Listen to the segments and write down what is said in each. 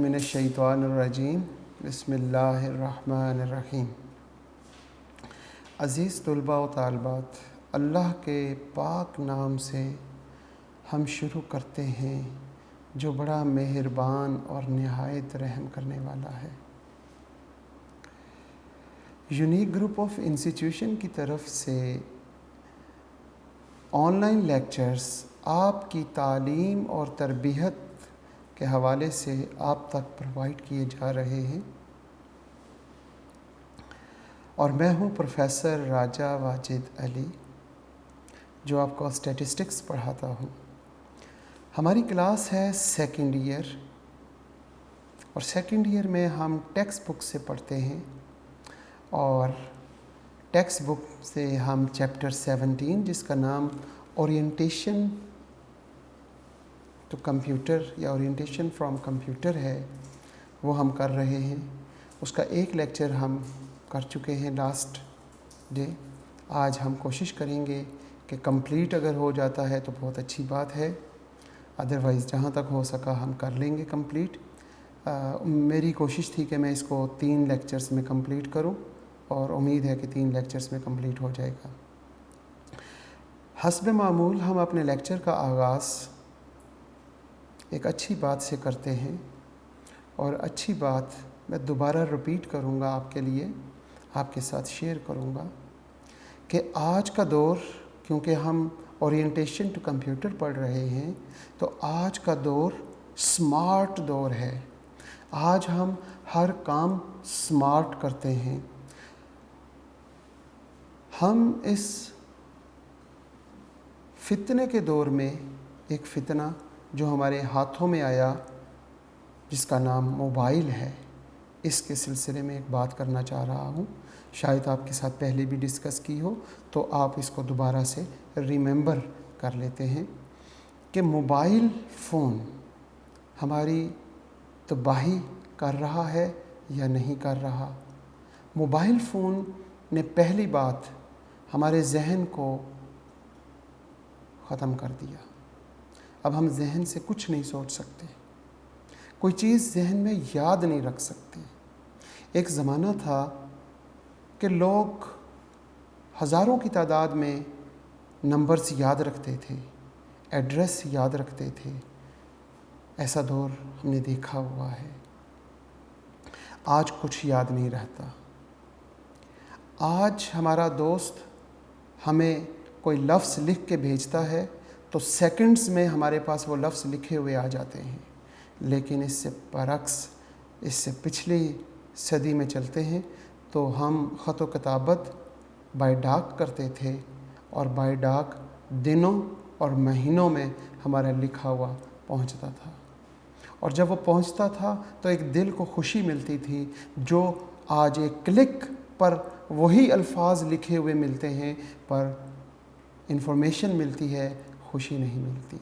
मिनश्शैतानिर्रजीम बिस्मिल्लाहिर्रहमानिर्रहीम। अज़ीज़ तुलबा व तालिबात, अल्लाह के पाक नाम से हम शुरू करते हैं जो बड़ा मेहरबान और नहायत रहम करने वाला है। यूनिक ग्रुप ऑफ इंस्टीट्यूशन की तरफ से ऑनलाइन लेक्चर्स आपकी तालीम और तरबियत के हवाले से आप तक प्रोवाइड किए जा रहे हैं और मैं हूं प्रोफेसर राजा वाजिद अली, जो आपको स्टैटिस्टिक्स पढ़ाता हूं। हमारी क्लास है सेकंड ईयर और सेकंड ईयर में हम टेक्स्ट बुक से पढ़ते हैं और टेक्स्ट बुक से हम चैप्टर 17 जिसका नाम ओरिएंटेशन टू कंप्यूटर या ओरिएंटेशन फ्रॉम कंप्यूटर है, वो हम कर रहे हैं। उसका एक लेक्चर हम कर चुके हैं लास्ट डे। आज हम कोशिश करेंगे कि कंप्लीट अगर हो जाता है तो बहुत अच्छी बात है, अदरवाइज़ जहाँ तक हो सका हम कर लेंगे कंप्लीट। मेरी कोशिश थी कि मैं इसको 3 लेक्चर्स में कंप्लीट करूं और उम्मीद है कि 3 लेक्चर्स में कंप्लीट हो जाएगा। हस्ब मामूल हम अपने लेक्चर का आगाज़ एक अच्छी बात से करते हैं और अच्छी बात मैं दोबारा रिपीट करूंगा आपके लिए, आपके साथ शेयर करूंगा कि आज का दौर, क्योंकि हम ओरिएंटेशन टू कंप्यूटर पढ़ रहे हैं, तो आज का दौर स्मार्ट दौर है। आज हम हर काम स्मार्ट करते हैं। हम इस फितने के दौर में एक फितना जो हमारे हाथों में आया जिसका नाम मोबाइल है, इसके सिलसिले में एक बात करना चाह रहा हूँ। शायद आपके साथ पहले भी डिस्कस की हो तो आप इसको दोबारा से रिमेंबर कर लेते हैं कि मोबाइल फ़ोन हमारी तबाही कर रहा है या नहीं कर रहा। मोबाइल फ़ोन ने पहली बात हमारे जहन को ख़त्म कर दिया। अब हम जहन से कुछ नहीं सोच सकते, कोई चीज़ जहन में याद नहीं रख सकते। एक ज़माना था कि लोग हज़ारों की तादाद में नंबर्स याद रखते थे, एड्रेस याद रखते थे। ऐसा दौर हमने देखा हुआ है। आज कुछ याद नहीं रहता। आज हमारा दोस्त हमें कोई लफ्ज़ लिख के भेजता है तो सेकंड्स में हमारे पास वो लफ्ज़ लिखे हुए आ जाते हैं। लेकिन इससे बरक्स, इससे पिछली सदी में चलते हैं तो हम ख़त व किताबत बाय डाक करते थे और बाय डाक दिनों और महीनों में हमारा लिखा हुआ पहुंचता था। और जब वो पहुंचता था तो एक दिल को खुशी मिलती थी, जो आज एक क्लिक पर वही अल्फाज लिखे हुए मिलते हैं पर इंफॉर्मेशन मिलती है, खुशी नहीं मिलती।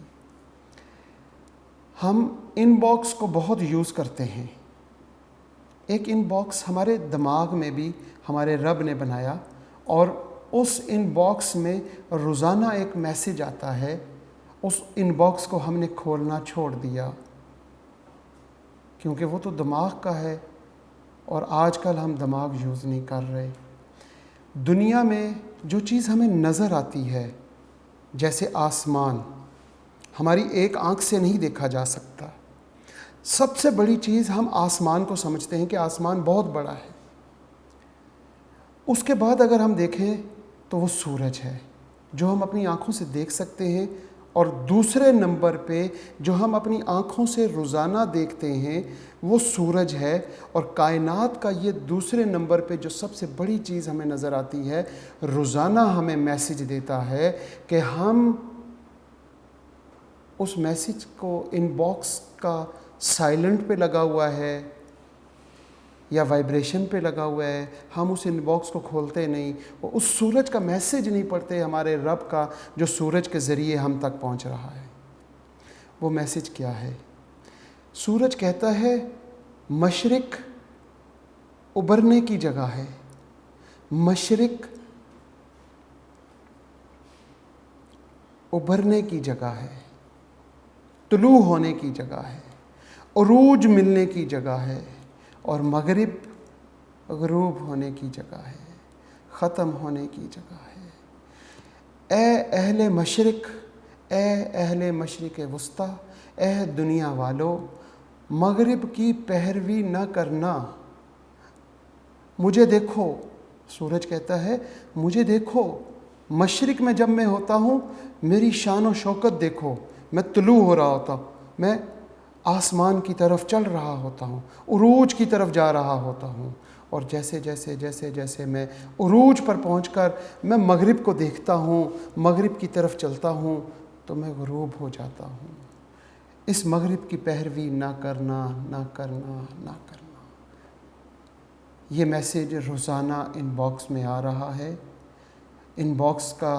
हम इनबॉक्स को बहुत यूज़ करते हैं। एक इनबॉक्स हमारे दिमाग में भी हमारे रब ने बनाया और उस इनबॉक्स में रोज़ाना एक मैसेज आता है। उस इनबॉक्स को हमने खोलना छोड़ दिया क्योंकि वो तो दिमाग का है और आजकल हम दिमाग यूज़ नहीं कर रहे। दुनिया में जो चीज़ हमें नज़र आती है, जैसे आसमान, हमारी एक आँख से नहीं देखा जा सकता। सबसे बड़ी चीज़ हम आसमान को समझते हैं कि आसमान बहुत बड़ा है। उसके बाद अगर हम देखें तो वो सूरज है जो हम अपनी आँखों से देख सकते हैं, और दूसरे नंबर पे जो हम अपनी आँखों से रोज़ाना देखते हैं वो सूरज है। और कायनात का ये दूसरे नंबर पे जो सबसे बड़ी चीज़ हमें नज़र आती है, रोज़ाना हमें मैसेज देता है कि हम उस मैसेज को इनबॉक्स का साइलेंट पे लगा हुआ है या वाइब्रेशन पे लगा हुआ है, हम उस इनबॉक्स को खोलते नहीं, उस सूरज का मैसेज नहीं पढ़ते हमारे रब का, जो सूरज के ज़रिए हम तक पहुंच रहा है। वो मैसेज क्या है? सूरज कहता है मशरिक़ उभरने की जगह है, मशरिक़ उभरने की जगह है, तुलू होने की जगह है। उरूज मिलने की जगह है और मगरिब ग़ुरूब होने की जगह है, ख़त्म होने की जगह है। ए अहले मशरिक़, ए अहले मशरिक़ वस्ता, ए दुनिया वालों, मगरिब की पैरवी न करना। मुझे देखो, सूरज कहता है मुझे देखो, मशरिक़ में जब मैं होता हूँ मेरी शान व शौकत देखो, मैं तुलू हो रहा होता हूँ, मैं आसमान की तरफ चल रहा होता हूँ, उरूज की तरफ जा रहा होता हूँ। और जैसे जैसे जैसे जैसे मैं उरूज पर पहुंचकर मैं मगरिब को देखता हूँ, मगरिब की तरफ चलता हूँ, तो मैं ग़ुरूब हो जाता हूँ। इस मगरिब की पैरवी ना करना, ना करना, ना करना। ये मैसेज रोज़ाना इनबॉक्स में आ रहा है। इनबॉक्स का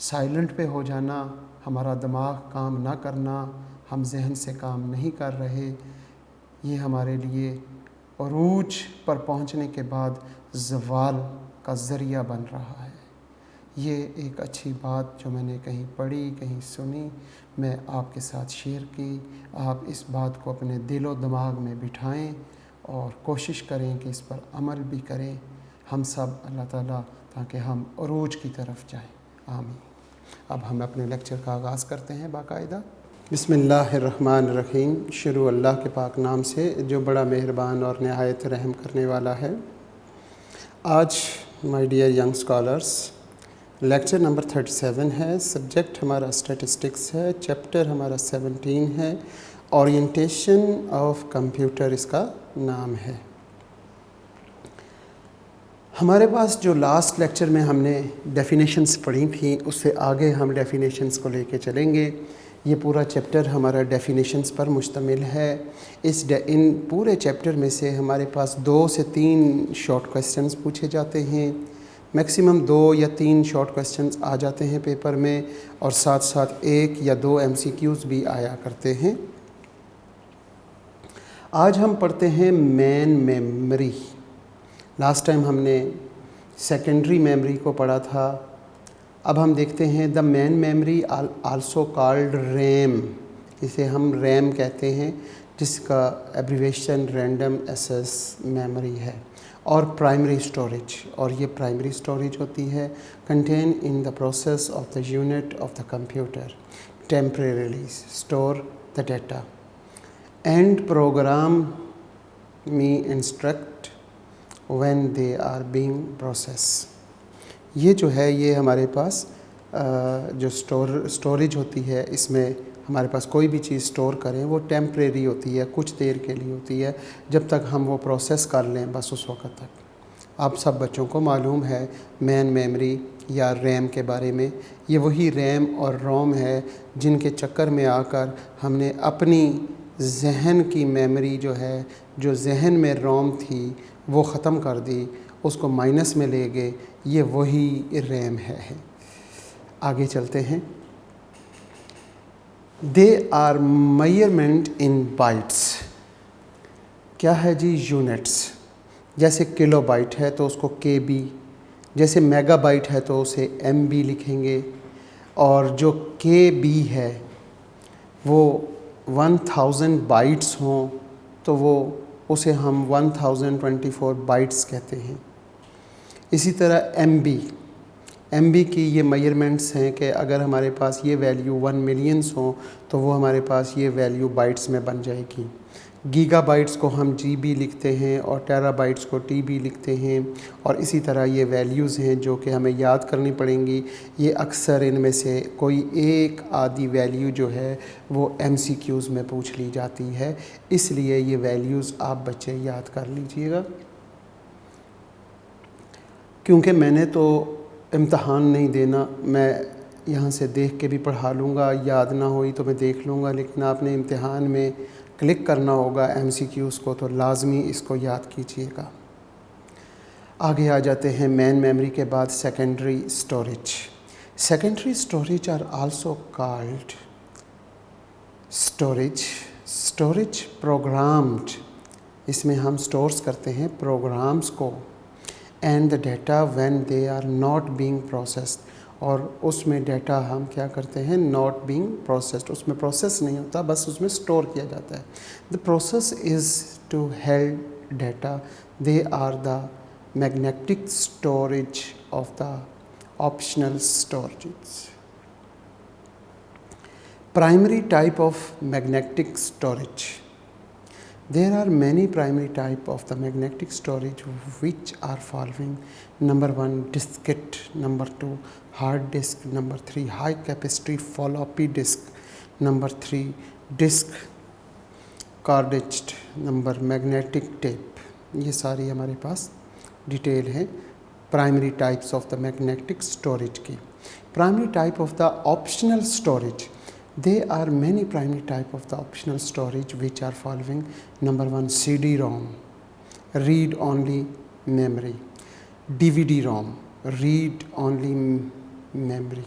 साइलेंट पे हो जाना, हमारा दिमाग काम ना करना, हम जहन से काम नहीं कर रहे, ये हमारे लिए उरूज पर पहुंचने के बाद ज़वाल का ज़रिया बन रहा है। ये एक अच्छी बात जो मैंने कहीं पढ़ी, कहीं सुनी, मैं आपके साथ शेयर की। आप इस बात को अपने दिलो दिमाग में बिठाएं और कोशिश करें कि इस पर अमल भी करें हम सब, अल्लाह ताला, ताकि हम उरूज की तरफ जाएं। आमीन। अब हम अपने लेक्चर का आगाज़ करते हैं बाकायदा। बिस्मिल्लाहिर्रहमानिर्रहीम। शुरू अल्लाह के पाक नाम से जो बड़ा मेहरबान और नहायत रहम करने वाला है। आज my dear young scholars, lecture number 37 है। सब्जेक्ट हमारा स्टैटिस्टिक्स है, चैप्टर हमारा 17 है, ओरिएंटेशन ऑफ कंप्यूटर इसका नाम है। हमारे पास जो लास्ट लेक्चर में हमने डेफिनेशंस पढ़ी थी, उससे आगे हम डेफिनेशंस को लेके चलेंगे। ये पूरा चैप्टर हमारा डेफिनेशंस पर मुश्तमिल है। इन पूरे चैप्टर में से हमारे पास 2 से 3 शॉर्ट क्वेश्चंस पूछे जाते हैं। मैक्सिमम 2 या 3 शॉर्ट क्वेश्चंस आ जाते हैं पेपर में, और साथ साथ 1 या 2 MCQs भी आया करते हैं। आज हम पढ़ते हैं मेन मेमोरी। लास्ट टाइम हमने सेकेंडरी मेमोरी को पढ़ा था। अब हम देखते हैं the main memory also called RAM, इसे हम रैम कहते हैं, जिसका एब्रीवेशन रैंडम एक्सेस मेमोरी है। और प्राइमरी स्टोरेज, और ये प्राइमरी स्टोरेज होती है contain in the process of the unit of the computer temporarily store the data and program me instruct when they are being process. ये जो है, ये हमारे पास जो स्टोरेज होती है, इसमें हमारे पास कोई भी चीज़ स्टोर करें वो टेम्परेरी होती है, कुछ देर के लिए होती है, जब तक हम वो प्रोसेस कर लें बस उस वक्त तक। आप सब बच्चों को मालूम है मेन मेमोरी या रैम के बारे में। ये वही रैम और रोम है जिनके चक्कर में आकर हमने अपनी जहन की मेमोरी जो है, जो जहन में रोम थी वो ख़त्म कर दी, उसको माइनस में ले गए। ये वही रैम है। आगे चलते हैं। They R measurement in bytes. क्या है जी? यूनिट्स। जैसे किलो बाइट है तो उसको KB, जैसे मेगा बाइट है तो उसे MB लिखेंगे, और जो KB है वो 1000 बाइट्स हों तो वो उसे हम 1024 बाइट्स कहते हैं। इसी तरह MB की ये मेजरमेंट्स हैं कि अगर हमारे पास ये वैल्यू 1 मिलियंस हो तो वो हमारे पास ये वैल्यू बाइट्स में बन जाएगी। गीगाबाइट्स को हम GB लिखते हैं और टेराबाइट्स को TB लिखते हैं। और इसी तरह ये वैल्यूज़ हैं जो कि हमें याद करनी पड़ेंगी। ये अक्सर इनमें से कोई एक आधी वैल्यू जो है वो MCQs में पूछ ली जाती है, इसलिए ये वैल्यूज़ आप बच्चे याद कर लीजिएगा। क्योंकि मैंने तो इम्तहान नहीं देना, मैं यहाँ से देख के भी पढ़ा लूँगा, याद ना हुई तो मैं देख लूँगा, लेकिन आपने इम्तहान में क्लिक करना होगा MCQs को, तो लाजमी इसको याद कीजिएगा। आगे आ जाते हैं मेन मेमोरी के बाद secondary storage. Secondary storage are also called storage programmed. इसमें हम स्टोर्स करते हैं प्रोग्राम्स को, and the data when they are not being processed, और उसमें डाटा हम क्या करते हैं, नॉट बीइंग प्रोसेस्ड, उसमें प्रोसेस नहीं होता, बस उसमें स्टोर किया जाता है। The process is to held data, they are the magnetic storage of the optional storage. Primary type of magnetic storage. There are many primary type of the magnetic storage which are following. Number 1, diskette. Number 2, hard disk. Number 3, high capacity floppy disk. Number 3, disk cartridge. Number magnetic tape. ये सारी हमारे पास detail है primary types of the magnetic storage की। Primary type of the optional storage, there are many primary type of the optional storage which are following. Number 1, CD-ROM, read only memory. DVD-ROM, read only memory.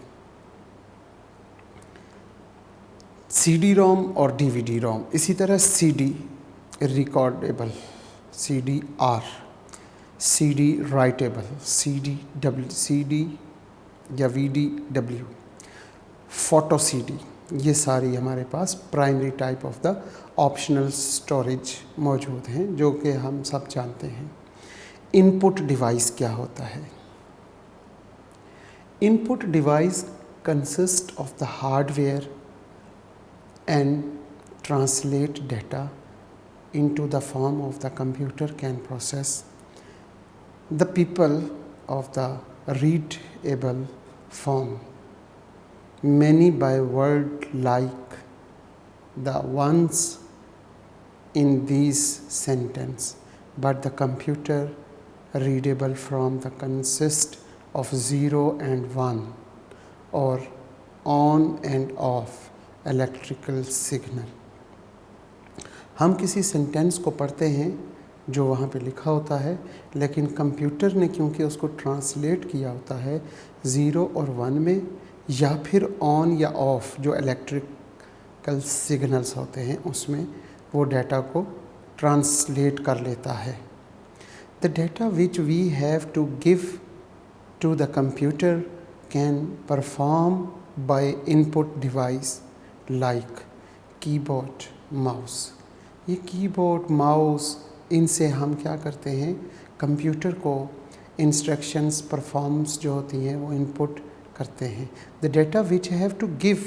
CD-ROM और DVD-ROM, इसी तरह CD recordable, CD-R, CD writable, CD या VDW, photo CD, ये सारी हमारे पास primary type of the optional storage मौजूद हैं जो कि हम सब जानते हैं। इनपुट डिवाइस क्या होता है? Input device consist of the hardware and translate data into the form of the computer can process the people of the readable form. Many by word like the ones in these sentence, but the computer readable from the consist of 0 and 1 or on and off electrical signal. हम किसी sentence को पढ़ते हैं जो वहाँ पे लिखा होता है, लेकिन कंप्यूटर ने क्योंकि उसको ट्रांसलेट किया होता है 0 और 1 में, या फिर ऑन या ऑफ जो इलेक्ट्रिकल सिग्नल्स होते हैं उसमें वो डाटा को ट्रांसलेट कर लेता है। The data which we have to give to the computer can perform by input device like keyboard, mouse. ये कीबोर्ड, माउस, इनसे हम क्या करते हैं, कंप्यूटर को इंस्ट्रक्शंस परफॉर्म्स जो होती हैं वो इनपुट करते हैं। The data which have to give,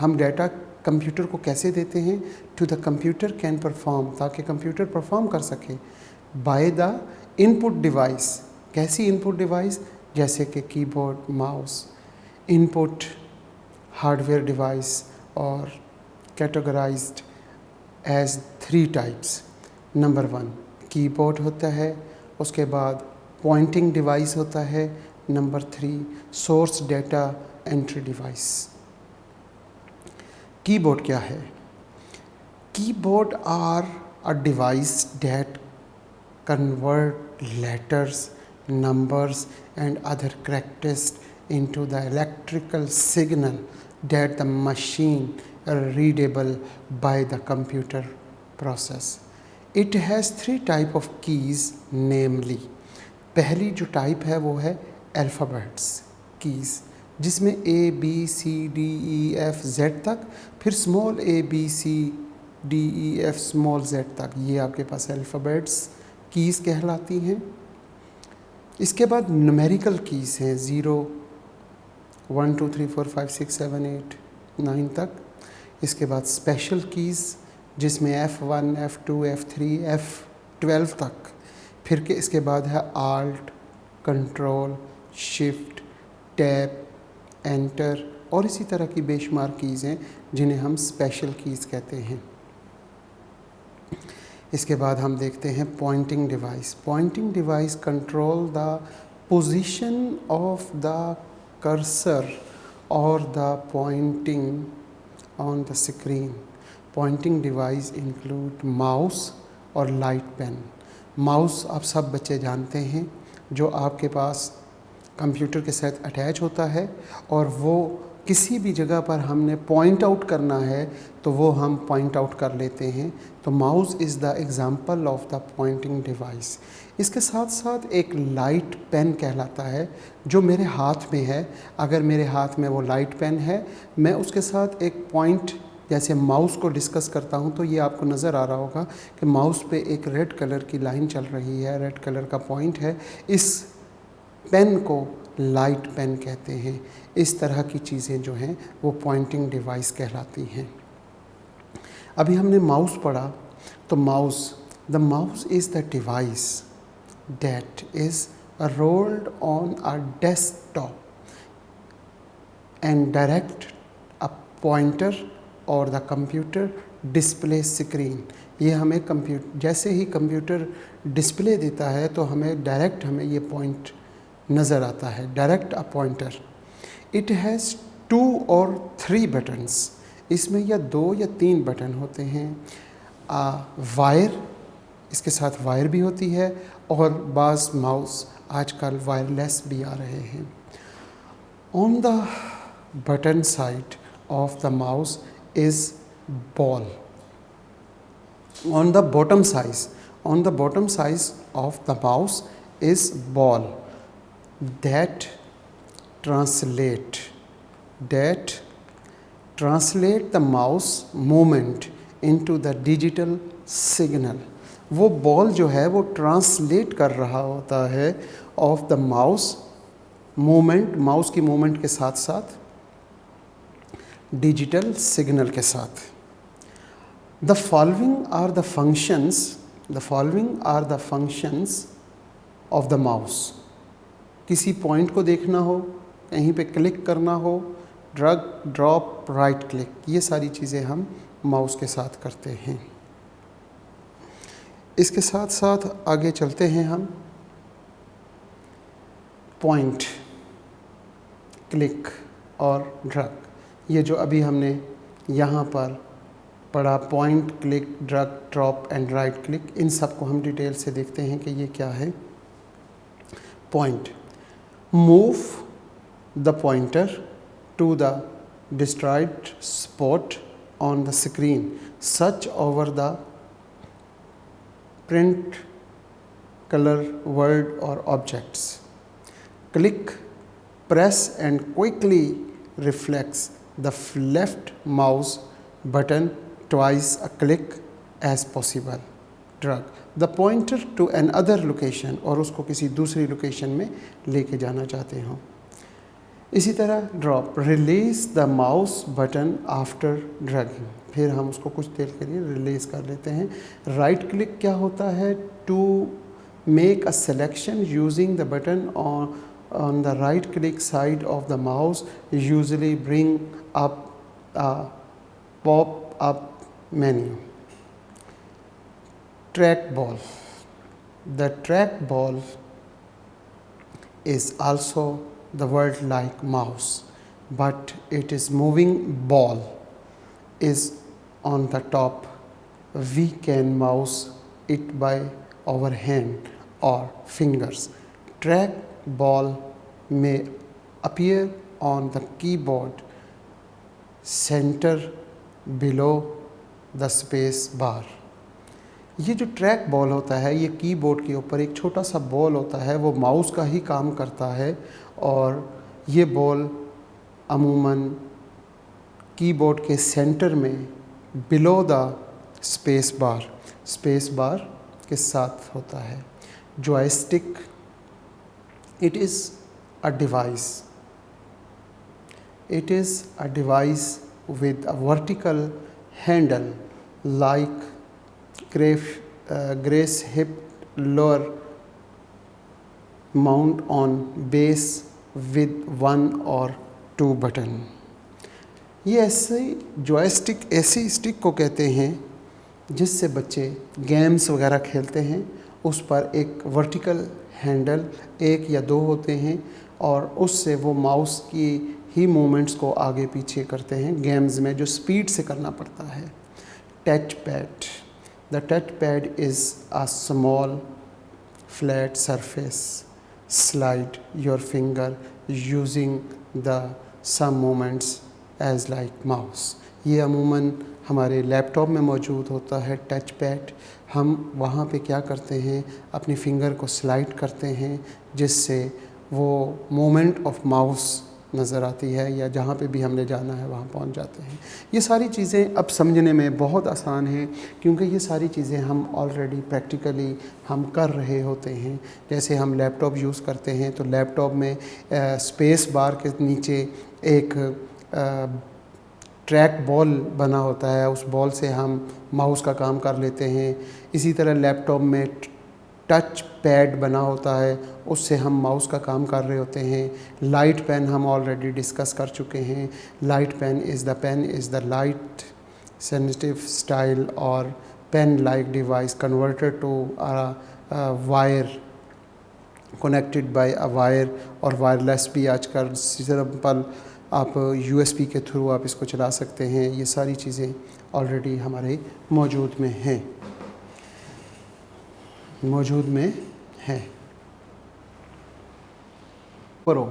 हम डाटा कंप्यूटर को कैसे देते हैं, to the computer can perform, ताकि कंप्यूटर परफॉर्म कर सके, बाय द इनपुट डिवाइस। कैसी इनपुट डिवाइस? जैसे कि keyboard, mouse. Input hardware device और categorised as 3 types. Number 1 keyboard होता है, उसके बाद पॉइंटिंग डिवाइस होता है, number 3 source data entry device. Keyboard क्या है? Keyboard are a device that convert letters, numbers and other characters into the electrical signal that the machine readable by the computer process. It has 3 type of keys, namely पहली जो type है वो है alphabets keys, जिसमें A B C D E F Z तक, फिर small a b c d e f small z तक, ये आपके पास अल्फ़ाबेट्स कीज़ कहलाती हैं। इसके बाद न्यूमेरिकल कीज़ हैं 0 1 2 3 4 5 6 7 8 9 तक। इसके बाद स्पेशल कीज़ जिसमें F1 F2 F3 F12 तक। फिर के इसके बाद है alt, control, shift, tab, enter और इसी तरह की बेशुमार कीज़ हैं जिन्हें हम स्पेशल कीज़ कहते हैं। इसके बाद हम देखते हैं pointing device. Pointing device control the position of the cursor और the pointing on the screen. Pointing device include mouse और लाइट पेन। माउस आप सब बच्चे जानते हैं, जो आपके पास कंप्यूटर के साथ अटैच होता है और वो किसी भी जगह पर हमने पॉइंट आउट करना है तो वो हम पॉइंट आउट कर लेते हैं। तो mouse is the example of the pointing device. इसके साथ साथ एक लाइट पेन कहलाता है जो मेरे हाथ में है। अगर मेरे हाथ में वो लाइट पेन है, मैं उसके साथ एक पॉइंट जैसे माउस को डिस्कस करता हूँ तो ये आपको नज़र आ रहा होगा कि माउस पे एक रेड कलर की लाइन चल रही है, रेड कलर का पॉइंट है। इस पेन को लाइट पेन कहते हैं। इस तरह की चीज़ें जो हैं वो पॉइंटिंग डिवाइस कहलाती हैं। अभी हमने माउस पढ़ा, तो the mouse is the device that is rolled on a desktop and direct a pointer or the computer display screen। ये हमें जैसे ही कंप्यूटर डिस्प्ले देता है तो हमें ये पॉइंट नज़र आता है, direct a pointer. It has 2 or 3 buttons. इसमें या 2 या 3 बटन होते हैं। वायर, इसके साथ वायर भी होती है, और बाज़ माउस आजकल वायरलेस भी आ रहे हैं। On the button side of the mouse is ball. On the bottom size of the mouse is ball that translate the mouse movement into the digital signal। वो बॉल जो है वो ट्रांसलेट कर रहा होता है of the mouse movement, mouse की movement के साथ साथ डिजिटल सिग्नल के साथ। The following are the functions of the mouse. किसी पॉइंट को देखना हो, कहीं पे क्लिक करना हो, ड्रैग, ड्रॉप, राइट क्लिक, ये सारी चीज़ें हम माउस के साथ करते हैं। इसके साथ साथ आगे चलते हैं हम। पॉइंट, क्लिक और ड्रैग, ये जो अभी हमने यहाँ पर पढ़ा, point, click, drag, drop and right click, इन सब को हम डिटेल से देखते हैं कि ये क्या है। Point, move the pointer to the described spot on the screen such over the print, color, word or objects। Click, press and quickly reflex the left mouse button twice a click as possible। Drag the pointer to another location, और उसको किसी दूसरी location में लेके जाना चाहते हो। इसी तरह drop, release the mouse button after dragging, फिर हम उसको कुछ देर के लिए रिलीज कर लेते हैं। राइट क्लिक क्या होता है? To make a selection using the button on the right click side of the mouse usually bring up pop up menu. Track ball, the track ball is also the word like mouse, but it is moving ball is on the top. We can mouse it by our hand or fingers। Track ball may appear on the keyboard center below the space bar। ये जो track ball होता है, ये keyboard के ऊपर एक छोटा सा बॉल होता है, वो माउस का ही काम करता है, और ये बॉल अमूमन कीबोर्ड के सेंटर में बिलो द स्पेस बार के साथ होता है। Joystick, it is a device with a vertical handle like grace hip lower mount on base with 1 or 2 button। ये ऐसे जॉयस्टिक, ऐसी स्टिक को कहते हैं जिससे बच्चे गेम्स वगैरह खेलते हैं। उस पर एक वर्टिकल हैंडल 1 या 2 होते हैं, और उससे वो माउस की ही मूवमेंट्स को आगे पीछे करते हैं गेम्स में, जो स्पीड से करना पड़ता है। Touch pad, the touch pad is a small flat surface, slide your finger using the some moments as like mouse। ये अमूमन हमारे लैपटॉप में मौजूद होता है टच पैड। हम वहाँ पे क्या करते हैं, अपनी फिंगर को स्लाइड करते हैं जिससे वो मोमेंट ऑफ माउस नज़र आती है, या जहाँ पे भी हमने जाना है वहाँ पहुँच जाते हैं। ये सारी चीज़ें अब समझने में बहुत आसान हैं क्योंकि ये सारी चीज़ें हम ऑलरेडी प्रैक्टिकली हम कर रहे होते हैं। जैसे हम लैपटॉप यूज़ करते हैं तो लैपटॉप में स्पेस बार के नीचे एक ट्रैक बॉल बना होता है, उस बॉल से हम माउस का काम कर लेते हैं। इसी तरह लैपटॉप में टच पैड बना होता है, उससे हम माउस का काम कर रहे होते हैं। लाइट पेन हम ऑलरेडी डिस्कस कर चुके हैं। Light pen is the light sensitive style और pen like device converted to wire connected by a wire, और वायरलेस भी आजकल सिंपल आप USB के थ्रू आप इसको चला सकते हैं। ये सारी चीज़ें ऑलरेडी हमारे मौजूद में हैं। करो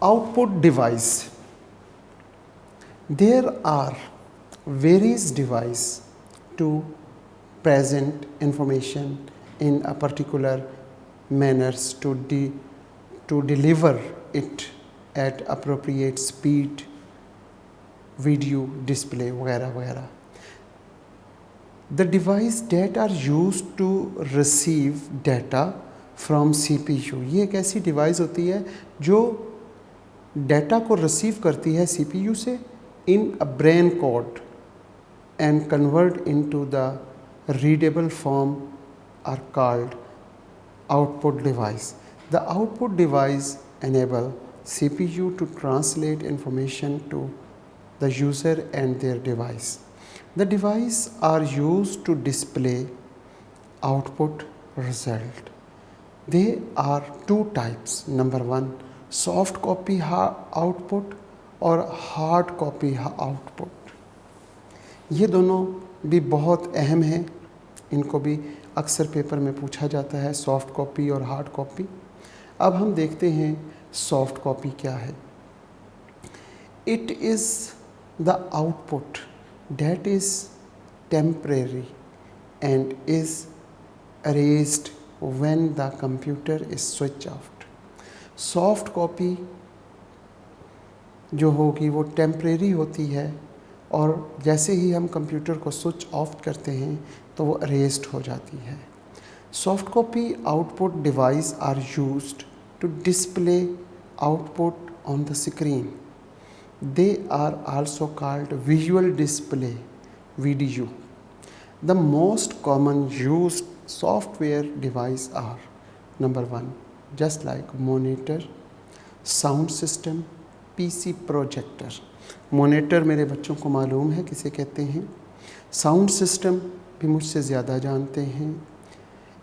output device. There are various device to present information in a particular manners to deliver it at appropriate speed, video display वगैरह वगैरह। The device that are used to receive data from CPU, ये एक ऐसी device होती है जो data को receive करती है CPU से in a brain code and convert into the readable form are called output device. The output device enable CPU to translate information to the user and their device. The device are used to display output result. They are two types. Number one, soft copy output और hard copy output। ये दोनों भी बहुत अहम हैं, इनको भी अक्सर पेपर में पूछा जाता है, सॉफ्ट कॉपी और हार्ड कॉपी। अब हम देखते हैं सॉफ्ट कॉपी क्या है। It is the output that is temporary and is erased when the computer is switched off। Soft copy जो होगी वो टेम्परेरी होती है और जैसे ही हम कंप्यूटर को स्विच ऑफ करते हैं तो वो अरेस्ट हो जाती है। Soft copy output device are used to display output on the screen. They are also called visual display VDU। The most common used software device are number 1 just like monitor, sound system, PC projector. Monitor मेरे बच्चों को मालूम है किसे कहते हैं, sound system भी मुझसे ज़्यादा जानते हैं।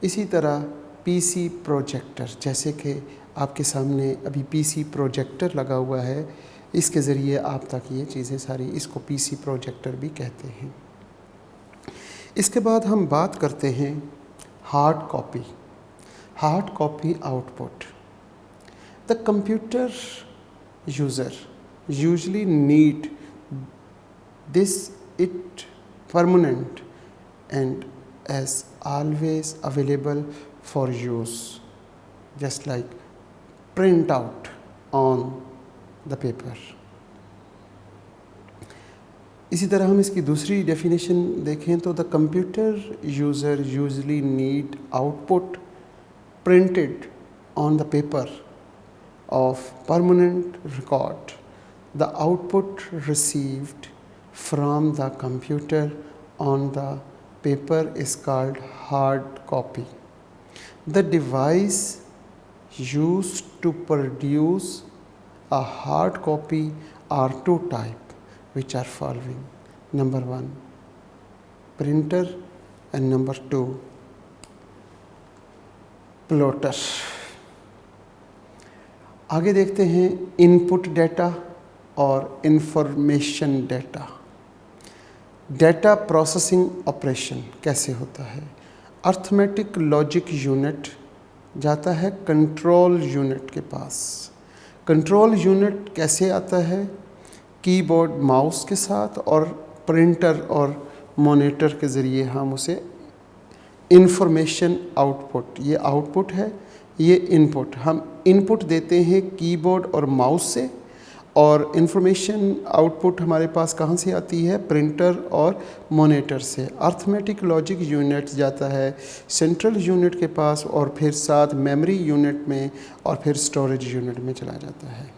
इसी तरह PC प्रोजेक्टर, जैसे कि आपके सामने अभी PC प्रोजेक्टर लगा हुआ है, इसके ज़रिए आप तक ये चीज़ें सारी, इसको PC प्रोजेक्टर भी कहते हैं। इसके बाद हम बात करते हैं hard copy. Hard copy output. The computer user usually need this it permanent and as always available for use, just like print out on the paper। इसी तरह हम इसकी दूसरी डेफिनेशन देखें तो the computer user usually need output printed on the paper of permanent record। The output received from the computer on the paper is called hard copy। The device used to produce a hard copy are two types, which are following: number 1 printer and number 2 plotter। आगे देखते हैं input data और information data. Data processing operation कैसे होता है। Arithmetic logic unit जाता है control unit के पास। कंट्रोल यूनिट कैसे आता है? कीबोर्ड माउस के साथ और प्रिंटर और मॉनिटर के ज़रिए हम उसे इंफॉर्मेशन आउटपुट, ये आउटपुट है, ये इनपुट, हम इनपुट देते हैं कीबोर्ड और माउस से, और इंफॉर्मेशन आउटपुट हमारे पास कहाँ से आती है? प्रिंटर और मॉनिटर से। अर्थमेटिक लॉजिक यूनिट जाता है सेंट्रल यूनिट के पास और फिर साथ मेमोरी यूनिट में और फिर स्टोरेज यूनिट में चला जाता है।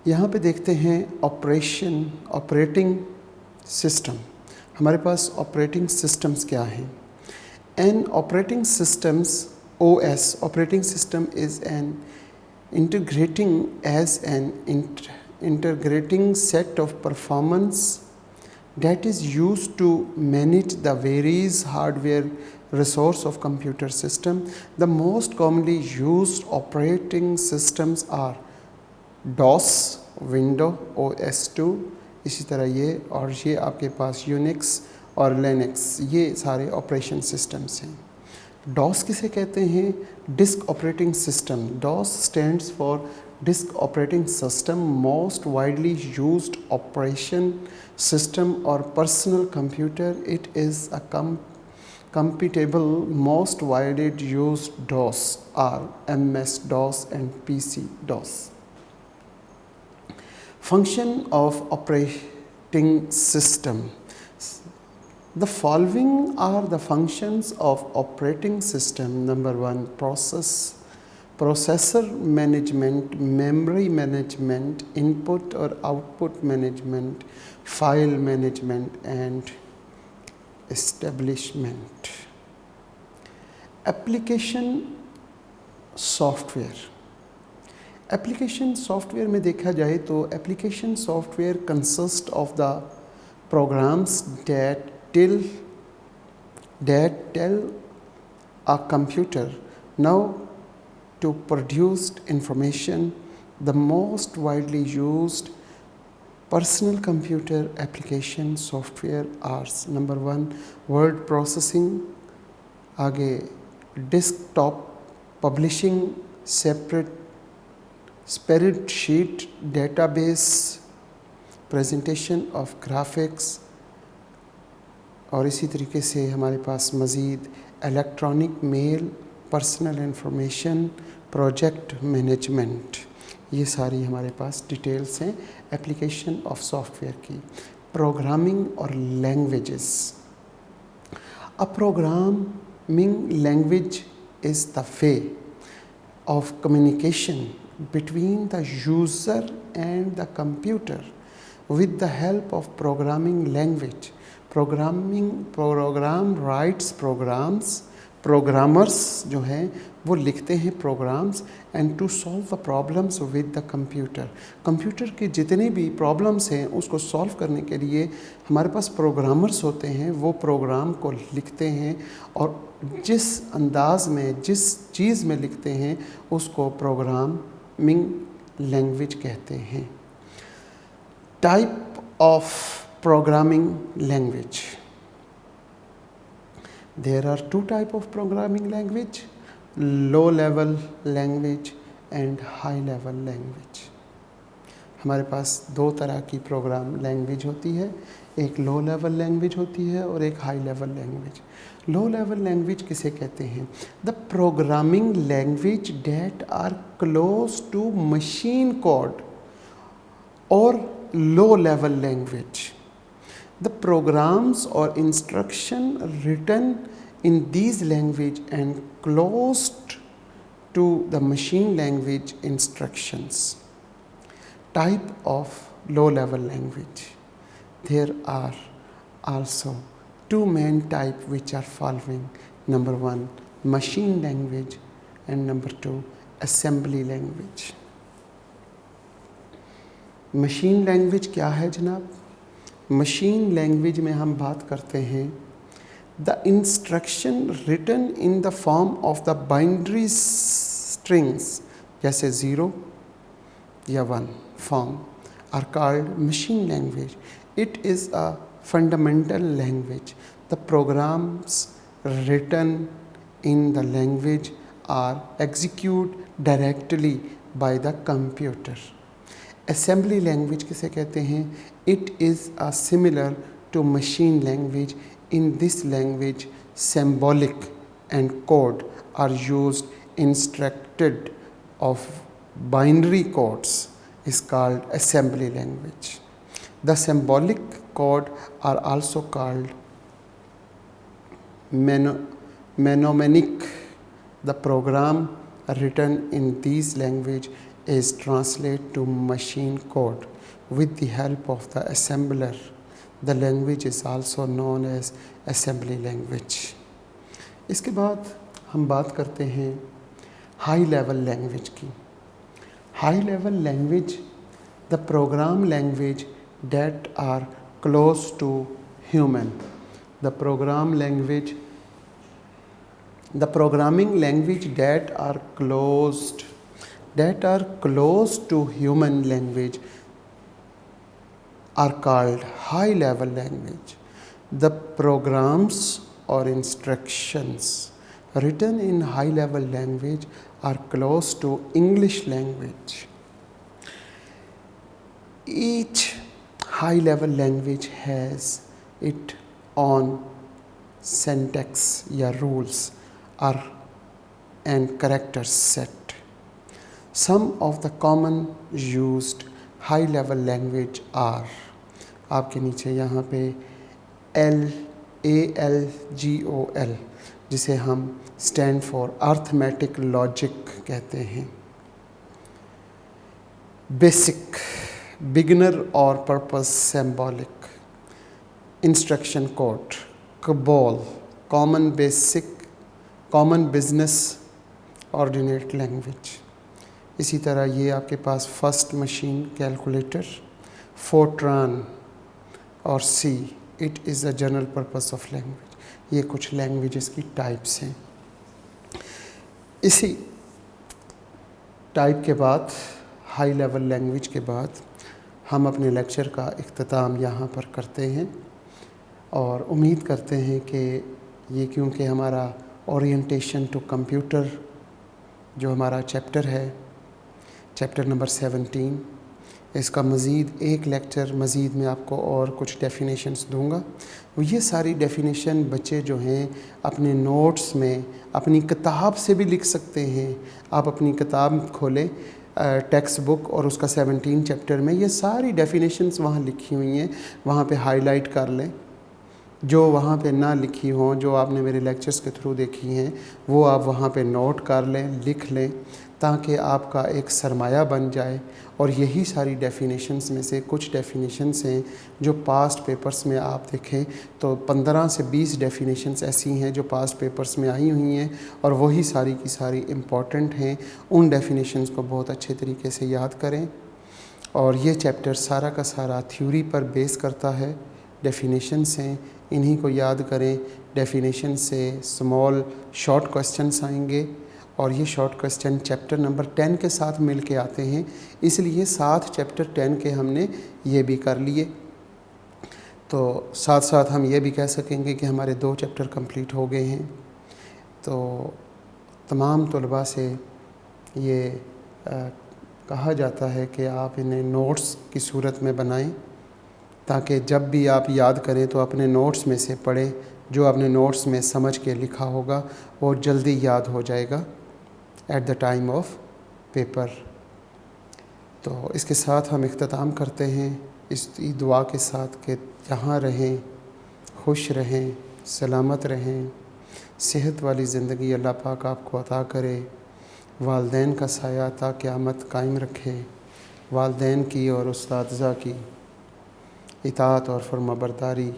यहाँ पे देखते हैं ऑपरेटिंग सिस्टम। हमारे पास ऑपरेटिंग सिस्टम्स क्या हैं? An operating systems OS, operating system is an integrating set of performance that is used to manage the various hardware resource of computer system. The most commonly used operating systems are DOS, Windows, OS2, इसी तरह ये, और ये आपके पास Unix और Linux, ये सारे operation systems हैं। डॉस किसे कहते हैं? Disk operating system. DOS stands for disk operating system, most widely used operation system और personal computer. It is a compatible most widely used DOS are MS-DOS and PC-DOS. Function of operating system. The following are the functions of operating system. Number one, processor management, memory management, input or output management, file management and establishment. Application software. Application software में देखा जाए तो application software consist of the programs that tell a computer now to produce information. The most widely used personal computer application software are number one, word processing, आगे desktop publishing, spreadsheet database, presentation of graphics, और इसी तरीके से हमारे पास मज़ीद electronic mail, personal information, project management, ये सारी हमारे पास डिटेल्स हैं एप्लीकेशन ऑफ सॉफ्टवेयर की। प्रोग्रामिंग और languages. A programming language is the way of communication between the user and the computer with the help of programming language. Program writes programs, programmers जो हैं वो लिखते हैं programs and to solve the problems with the computer. Computer के जितने भी problems हैं उसको सॉल्व करने के लिए हमारे पास प्रोग्रामर्स होते हैं, वो प्रोग्राम को लिखते हैं और जिस अंदाज में जिस चीज़ में लिखते हैं उसको प्रोग्रामिंग लैंग्वेज कहते हैं। Type of programming language. There are two types of programming language, low level language and high level language. हमारे पास दो तरह की प्रोग्राम लैंग्वेज होती है, एक लो लेवल लैंग्वेज होती है और एक high level language. Low level language किसे कहते हैं? The programming language that are close to machine code और low level language. The programs or instruction written in these language and closed to the machine language instructions. Type of low level language. There are also two main types which are following. Number one, machine language and number two, assembly language. Machine language क्या है जनाब? Machine language में हम बात करते हैं the instruction written in the form of the binary strings, जैसे 0 या 1 form are called machine language. It is a fundamental language. The programs written in the language are execute directly by the computer. Assembly language किसे कहते हैं? It is a similar to machine language. In this language symbolic and code are used instructed of binary codes is called assembly language. The symbolic code are also called mnemonic. The program written in these language is translated to machine code with the help of the assembler. The language is also known as assembly language. इसके बाद हम बात करते हैं high level language की। High level language the programme language that are close to human. The programming language that are close to human language are called high level language. The programs or instructions written in high level language are close to English language. Each high level language has its own syntax या rules or and character set. Some of the common used high level language are, आपके नीचे यहाँ पे ALGOL जिसे हम stand for arithmetic logic कहते हैं। Basic, beginner और purpose symbolic, instruction code, COBOL, common business ordinate language. इसी तरह ये आपके पास फर्स्ट मशीन कैलकुलेटर, फोर्ट्रान और C, it is a general purpose of language. ये कुछ लैंग्वेजेस की टाइप्स हैं। इसी टाइप के बाद, हाई लेवल लैंग्वेज के बाद, हम अपने लेक्चर का इख्तिताम यहाँ पर करते हैं और उम्मीद करते हैं कि ये, क्योंकि हमारा ओरिएंटेशन टू कंप्यूटर जो हमारा चैप्टर है, चैप्टर नंबर 17, इसका मज़ीद एक लेक्चर मज़ीद मैं आपको और कुछ डेफिनेशंस दूंगा। ये सारी डेफिनेशन बच्चे जो हैं अपने नोट्स में अपनी किताब से भी लिख सकते हैं। आप अपनी किताब खोलें, टेक्स्ट बुक, और उसका 17 चैप्टर में ये सारी डेफिनेशंस वहाँ लिखी हुई हैं, वहाँ पे हाईलाइट कर लें। जो वहाँ पे ना लिखी हों, जो आपने मेरे लेक्चर्स के थ्रू देखी हैं, वो आप वहाँ पे नोट कर लें, लिख लें, ताकि आपका एक सरमाया बन जाए। और यही सारी डेफिनेशंस में से कुछ डेफिनेशंस हैं जो पास्ट पेपर्स में आप देखें तो 15 से 20 डेफिनेशंस ऐसी हैं जो पास्ट पेपर्स में आई हुई हैं, और वही सारी की सारी इम्पॉर्टेंट हैं। उन डेफिनेशंस को बहुत अच्छे तरीके से याद करें। और ये चैप्टर सारा का सारा थ्योरी पर बेस करता है। डेफिनेशंस हैं, इन्हीं को याद करें। डेफिनेशन से स्मॉल शॉर्ट क्वेश्चंस आएंगे, और ये शॉर्ट क्वेश्चन चैप्टर नंबर 10 के साथ मिल के आते हैं, इसलिए साथ चैप्टर 10 के हमने ये भी कर लिए। तो साथ साथ हम ये भी कह सकेंगे कि हमारे 2 चैप्टर कंप्लीट हो गए हैं। तो तमाम तलबा से ये कहा जाता है कि आप इन्हें नोट्स की सूरत में बनाएं, ताकि जब भी आप याद करें तो अपने नोट्स में से पढ़ें। जो आपने नोट्स में समझ के लिखा होगा वो जल्दी याद हो जाएगा at the time of paper. तो इसके साथ हम इख्तिताम करते हैं इस दुआ के साथ कि यहाँ रहें, खुश रहें, सलामत रहें, सेहत वाली ज़िंदगी अल्लाह पाक आपको अता करे, वालदैन का साया ता क़यामत कायम रखे, वालदैन की और उस्ताज़ा की इताअत और फरमाबरदारी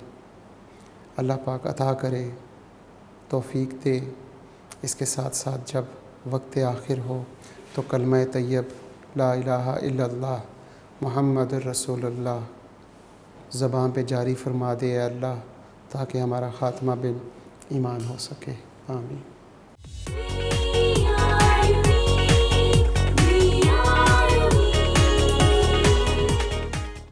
अल्लाह पाक अता करे, तौफ़ीक दे। इसके साथ साथ जब वक्त आखिर हो तो कलमा तैयब ला इलाहा इल्लल्लाह मुहम्मदुर रसूलुल्लाह ज़बान पे जारी फरमा दे अल्लाह, ताकि हमारा ख़ात्मा बिल ईमान हो सके। आमीन।